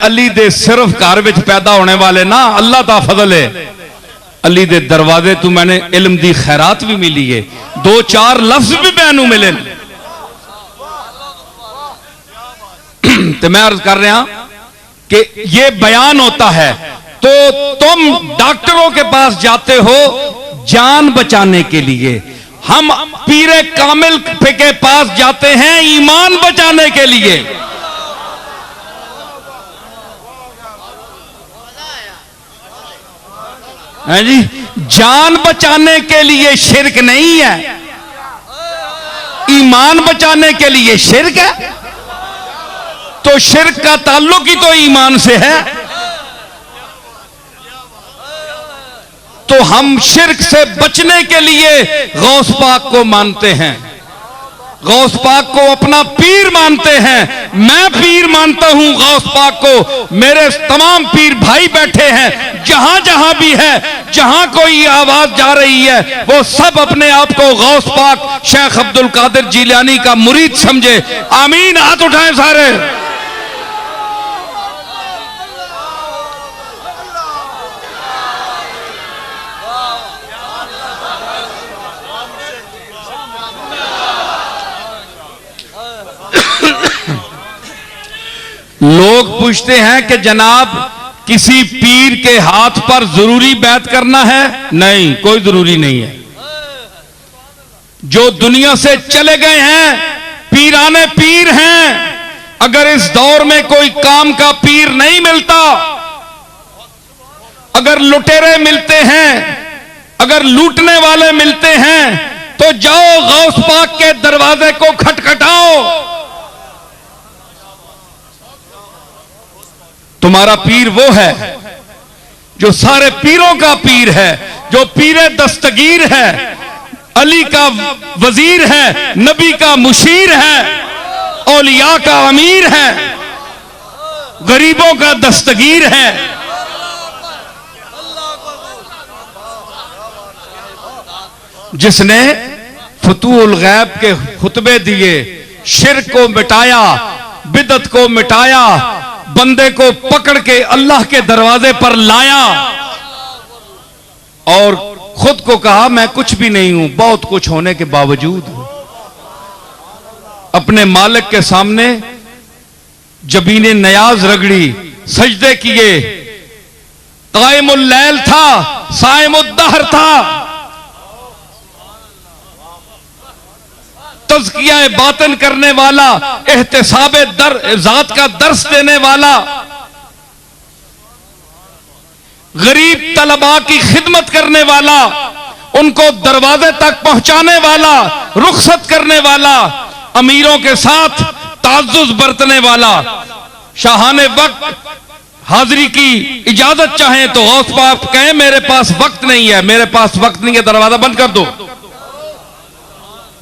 अली दे सिर्फ घर विच पैदा होने वाले ना अल्लाह दा फजल है। अली दे दरवाजे तू मैंने इल्म दी खैरात भी मिली है, दो चार लफ्ज भी मैनू मिले। तो मैं अर्ज कर रहा कि ये बयान होता है तो तुम डॉक्टरों के पास जाते हो जान बचाने के लिए, हम पीरे कामिल के पास जाते हैं ईमान बचाने के लिए। है जी, जान बचाने के लिए शिरक नहीं है, ईमान बचाने के लिए शिरक है। तो शिरक का ताल्लुक ही तो ईमान से है। तो हम शिरक से बचने के लिए गौस पाक को मानते हैं, गौस पाक को अपना पीर मानते हैं। मैं पीर मानता हूं गौस पाक को, मेरे तमाम पीर भाई बैठे हैं, जहां जहां भी है, जहां कोई आवाज जा रही है, वो सब अपने आप को गौस पाक शेख अब्दुल कादिर जिलानी का मुरीद समझे। आमीन, हाथ उठाएं सारे। लोग पूछते हैं कि जनाब किसी पीर के हाथ पर जरूरी बैत करना है? नहीं, कोई जरूरी नहीं है। जो दुनिया से चले गए हैं पीराने पीर हैं। अगर इस दौर में कोई काम का पीर नहीं मिलता, अगर लुटेरे मिलते हैं, अगर लूटने वाले मिलते हैं, तो जाओ गौस पाक के दरवाजे को खटखटाओ। तुम्हारा पीर वो है जो सारे पीरों का पीर है, जो पीरे दस्तगीर है, अली का वजीर है, नबी का मुशीर है, औलिया का अमीर है, गरीबों का दस्तगीर है। जिसने फतूहुल गैब के खुतबे दिए, शिर्क को मिटाया, बिदअत को मिटाया, बंदे को पकड़ के अल्लाह के दरवाजे पर लाया और खुद को कहा मैं कुछ भी नहीं हूं, बहुत कुछ होने के बावजूद अपने मालिक के सामने जबीने नयाज रगड़ी, सजदे किए, कायमुल लैल था, साइमुद दहर था, तज़किया बातिन करने वाला, एहतिसाबे जात का दर्स देने वाला, गरीब तलबा की खिदमत करने वाला, उनको दरवाजे तक पहुंचाने वाला, रुखसत करने वाला, अमीरों के साथ ताज्जुज बरतने वाला, शाहाने वक्त हाजिरी की इजाजत चाहें तो गौस पाक कहें मेरे पास वक्त नहीं है, मेरे पास वक्त नहीं है, दरवाजा बंद कर दो।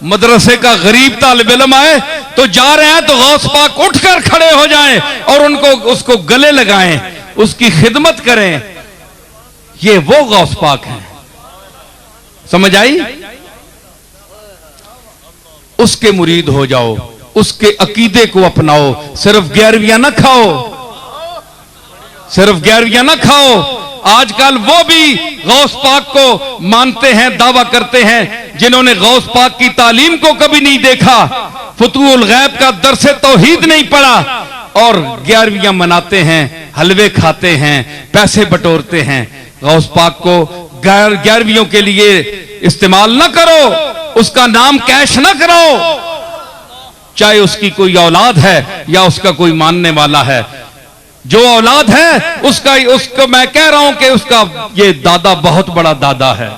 मदरसे का गरीब तालिब इल्म आए तो जा रहे हैं तो गौस पाक उठकर खड़े हो जाएं और उनको उसको गले लगाएं, उसकी खिदमत करें। ये वो गौस पाक हैं, समझ आई? उसके मुरीद हो जाओ, उसके अकीदे को अपनाओ। सिर्फ 11वीं ना खाओ, सिर्फ 11वीं ना खाओ। आजकल वो भी गौस पाक को मानते हैं, दावा करते हैं, जिन्होंने गौस पाक की तालीम को कभी नहीं देखा, फतूहुल गैब का दर्से तौहीद नहीं पढ़ा और 11वीं मनाते हैं, हलवे खाते हैं, पैसे बटोरते हैं। गौस पाक को 11वीं के लिए इस्तेमाल ना करो, उसका नाम कैश ना करो, चाहे उसकी कोई औलाद है या उसका कोई मानने वाला है। जो औलाद है उसको मैं कह रहा हूं कि उसका ये दादा बहुत बड़ा दादा है,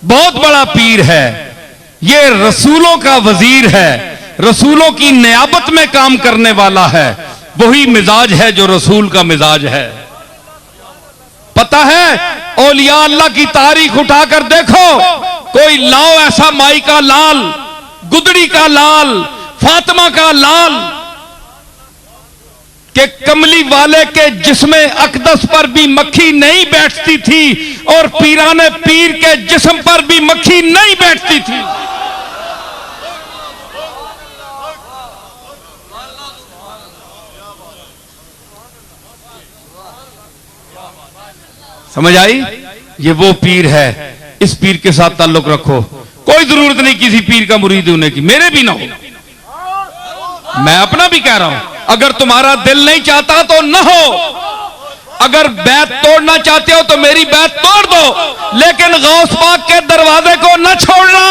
बहुत बड़ा पीर है, ये रसूलों का वजीर है, रसूलों की नियाबत में काम करने वाला है। वही मिजाज है जो रसूल का मिजाज है। पता है औलिया अल्लाह की तारीख उठाकर देखो, कोई लाओ ऐसा माई का लाल, गुदड़ी का लाल, फातिमा का लाल, कि कमली वाले के जिस्मे अकदस पर भी मक्खी नहीं बैठती थी और पीराने पीर के जिस्म पर भी मक्खी नहीं बैठती थी। समझ आई? ये वो पीर है, इस पीर के साथ ताल्लुक रखो। कोई जरूरत नहीं किसी पीर का मुरीद होने की, मेरे भी ना हो, मैं अपना भी कह रहा हूं। अगर तुम्हारा दिल नहीं चाहता तो न हो, अगर बैत तोड़ना चाहते हो तो मेरी बैत तोड़ दो, लेकिन गौस पाक के दरवाजे को न छोड़ना।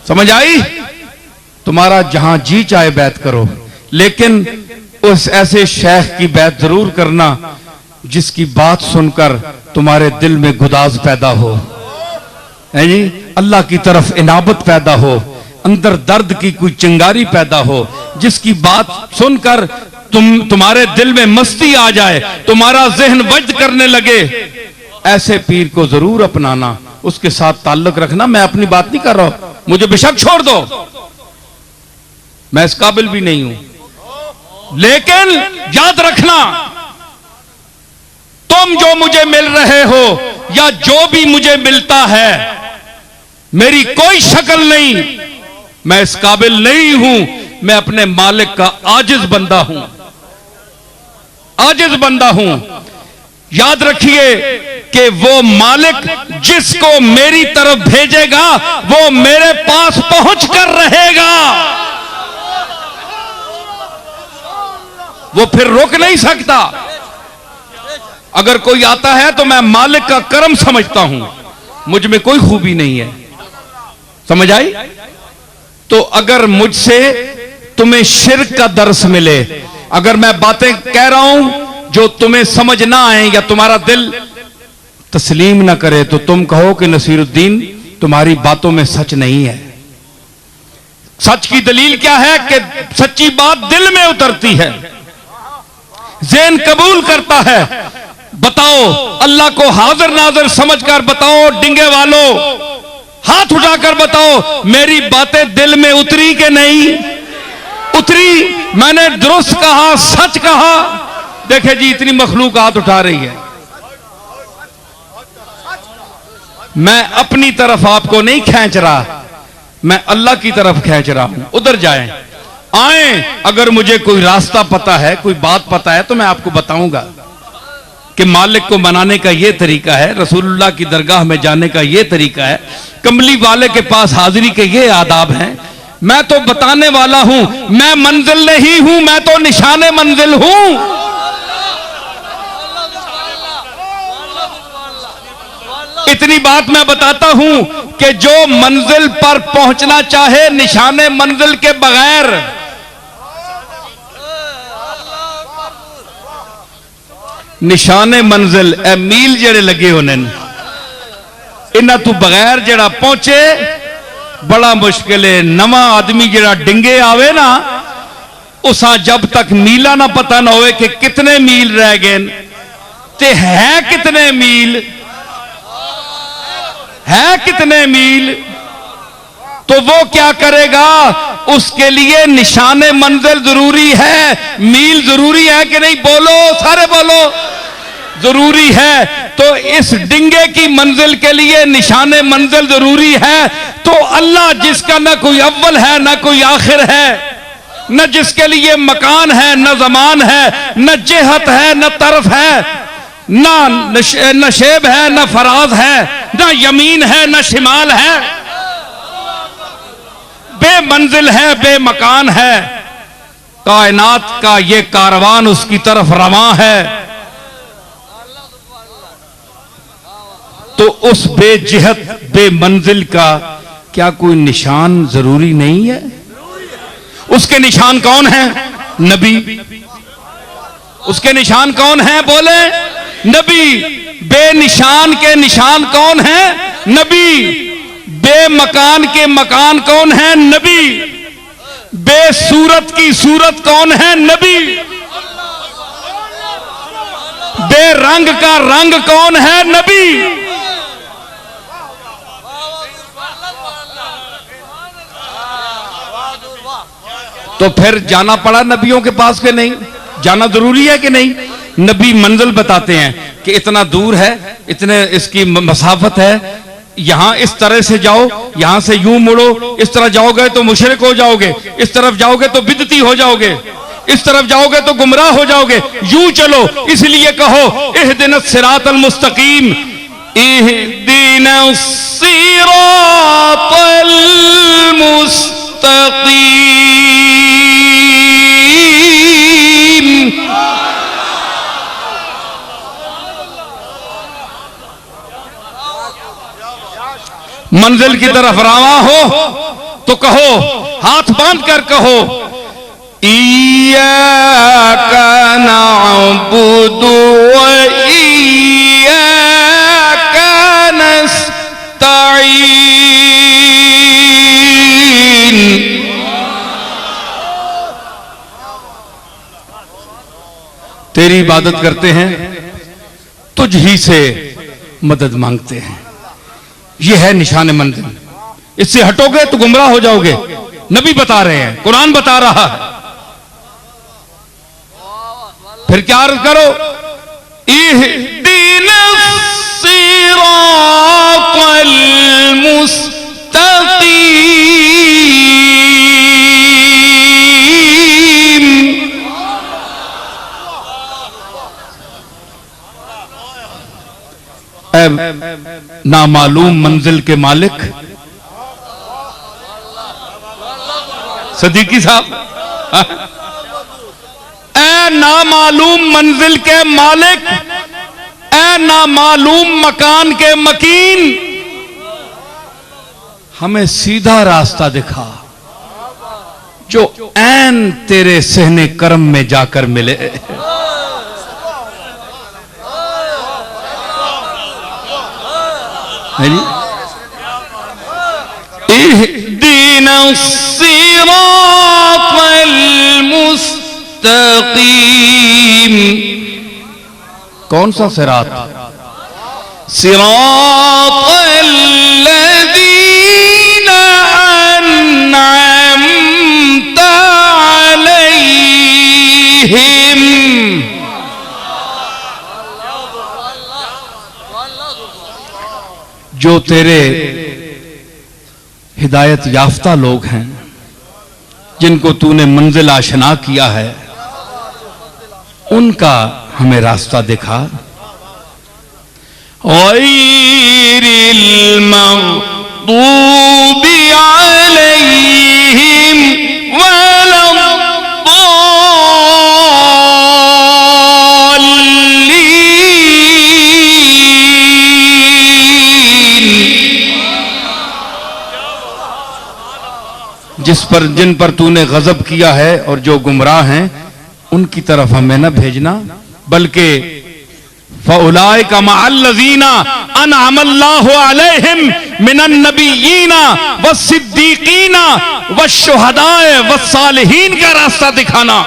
समझ आई? तुम्हारा जहां जी चाहे बैत करो, लेकिन उस ऐसे शेख की बैत जरूर करना जिसकी बात सुनकर तुम्हारे दिल में गुदाज पैदा हो, है जी, अल्लाह की तरफ इनाबत पैदा हो, अंदर दर्द की कोई चिंगारी पैदा हो, जिसकी बात सुनकर तुम्हारे दिल में मस्ती आ जाए, तुम्हारा जहन वज्द करने लगे। ऐसे पीर को जरूर अपनाना, उसके साथ ताल्लुक रखना। मैं अपनी बात नहीं कर रहा हूं, मुझे बेशक छोड़ दो, मैं इस काबिल भी नहीं हूं, लेकिन याद रखना, तुम जो मुझे मिल रहे हो या जो भी मुझे मिलता है, मेरी कोई शक्ल नहीं, मैं इस काबिल नहीं हूं। मैं अपने मालिक का आजिज बंदा हूं, आजिज बंदा हूं। याद रखिए कि वो मालिक जिसको मेरी तरफ भेजेगा वो मेरे पास पहुंच कर रहेगा, वो फिर रुक नहीं सकता। अगर कोई आता है तो मैं मालिक का करम समझता हूं, मुझ में कोई खूबी नहीं है। समझ आई? तो अगर मुझसे तुम्हें शिर्क का दर्स मिले, अगर मैं बातें कह रहा हूं जो तुम्हें समझ ना आए या तुम्हारा दिल तस्लीम ना करे, तो तुम कहो कि नसीरुद्दीन तुम्हारी बातों में सच नहीं है। सच की दलील क्या है कि सच्ची बात दिल में उतरती है, ज़हन कबूल करता है। बताओ, अल्लाह को हाजिर नाजिर समझकर बताओ, डिंगे वालों हाथ उठाकर बताओ, मेरी बातें दिल में उतरी कि नहीं उतरी? मैंने दुरुस्त कहा, सच कहा? देखे जी, इतनी मखलूक हाथ उठा रही है। मैं अपनी तरफ आपको नहीं खींच रहा, मैं अल्लाह की तरफ खींच रहा हूं। उधर जाएं, आए। अगर मुझे कोई रास्ता पता है, कोई बात पता है, तो मैं आपको बताऊंगा कि मालिक को मनाने का यह तरीका है, रसूलुल्लाह की दरगाह में जाने का यह तरीका है, कमली वाले के पास हाजिरी के ये आदाब हैं। मैं तो बताने वाला हूं, मैं मंजिल नहीं हूं, मैं तो निशाने मंजिल हूं। इतनी बात मैं बताता हूं कि जो मंजिल पर पहुंचना चाहे निशाने मंजिल के बगैर, निशाने मंजिल ए मील जेड़े लगे होने, इन्हां तू बगैर जड़ा पहुंचे बड़ा मुश्किल है। नवा आदमी जड़ा डिंगे आवे ना, उसा जब तक मीला ना पता ना होए कि कितने मील रह गए ते है कितने मील, है कितने मील, तो वो क्या करेगा? उसके लिए निशाने मंजिल जरूरी है, मील जरूरी है कि नहीं? बोलो, सारे बोलो, जरूरी है। तो इस डिंगे की मंजिल के लिए निशाने मंजिल जरूरी है। तो अल्लाह जिसका ना कोई अव्वल है ना कोई आखिर है, न जिसके लिए मकान है न जमान है, न जेहत है न तरफ है, न नशेब है न फराज है, न यमीन है न शिमाल है, बेमंजिल है बेमकान है, कायनात का ये कारवान उसकी तरफ रवां है। तो उस बेजिहत बेमंजिल का क्या कोई निशान जरूरी नहीं है? उसके निशान कौन है? नबी। उसके निशान कौन है? बोले, नबी। बेनिशान के निशान कौन है? नबी। बेमकान के मकान कौन है? नबी। बेसूरत की सूरत कौन है? नबी। बेरंग का रंग कौन है? नबी। तो फिर जाना पड़ा नबियों के पास के नहीं? जाना जरूरी है कि नहीं? नबी मंजिल बताते हैं कि इतना दूर है, इतने इसकी मसाफत है, यहां इस तरह से जाओ, यहां से यूं मुड़ो, इस तरह जाओगे तो मुशरिक हो जाओगे, इस तरफ जाओगे तो बिदती हो जाओगे, इस तरफ जाओगे तो गुमराह हो जाओगे, यूं चलो। इसलिए कहो इहदिनस सिरातल मुस्तकीम, इहदिनस सिरातल मुस्तकीम। मंजिल की तरफ रवा हो तो कहो, हाथ बांध कर कहो, इय्याका नअबुदु व इय्याका नस्तईन। तेरी इबादत करते हैं, तुझ ही से मदद मांगते हैं। यह है निशान मंजिल। इससे हटोगे तो गुमराह हो जाओगे। नबी बता रहे हैं, कुरान बता रहा है। फिर क्या अर्ज करो, इहदिनस सिरातल मुस्तकीम। नामालूम मंजिल के मालिक सदीकी साहब, ए नामालूम मंजिल के मालिक, ए नामालूम मकान के मकीन, हमें सीधा रास्ता दिखा जो ऐन तेरे सहने कर्म में जाकर मिले। इहदिनस सिरातल मुस्तकीम। कौन सा सिरात? सिरातल लज़ीना अन्अमता अलैहिम। जो तेरे हिदायत याफ्ता लोग हैं, जिनको तूने मंजिल आशना किया है, उनका हमें रास्ता दिखा। गैरिल मग़दूबि अलैहिम जिन पर तूने गजब किया है और जो गुमराह हैं उनकी तरफ हमें न भेजना, बल्कि फउलाइका मअल्लज़ीना अनअमल्लाहु अलैहिम मिनन नबिय्यीना वस्सिद्दीकीना वश्शुहदाए वस्सालिहीन का रास्ता दिखाना।